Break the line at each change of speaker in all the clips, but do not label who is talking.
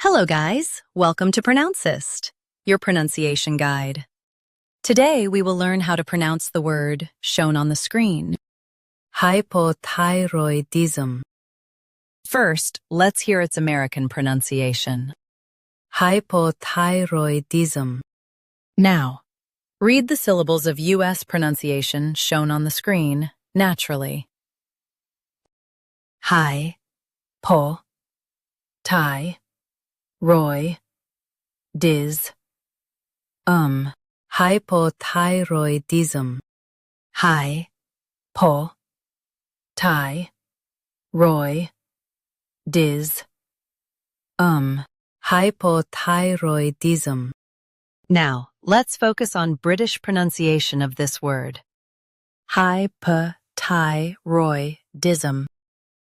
Hello guys, welcome to Pronouncist, your pronunciation guide. Today we will learn how to pronounce the word shown on the screen. Hypothyroidism. First, let's hear its American pronunciation. Hypothyroidism. Now, read the syllables of U.S. pronunciation shown on the screen naturally. Hy, po, ty, roy, diz, hypothyroidism. Hy, po, ty, roy, diz, hypothyroidism. Now, let's focus on British pronunciation of this word. Hypothyroidism.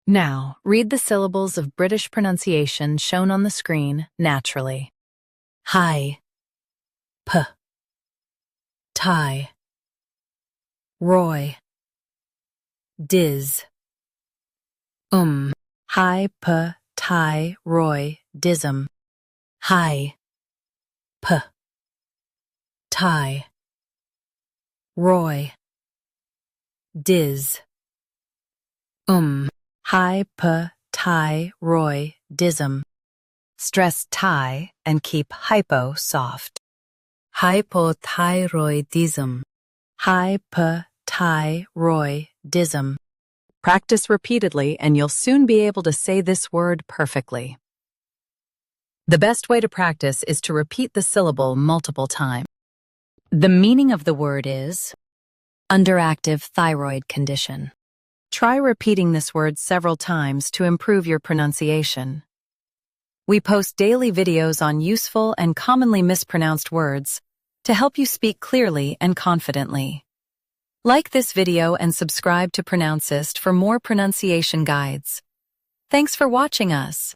Now, read the syllables of British pronunciation shown on the screen naturally. Hy, p, ty, roy, diz, hypothyroidism. Hy, p, ty, roy, diz, hypothyroidism. Stress ty and keep hypo soft. Hypothyroidism. Hypothyroidism. Practice repeatedly and you'll soon be able to say this word perfectly. The best way to practice is to repeat the syllable multiple times. The meaning of the word is underactive thyroid condition. Try repeating this word several times to improve your pronunciation. We post daily videos on useful and commonly mispronounced words to help you speak clearly and confidently. Like this video and subscribe to Pronouncist for more pronunciation guides. Thanks for watching us.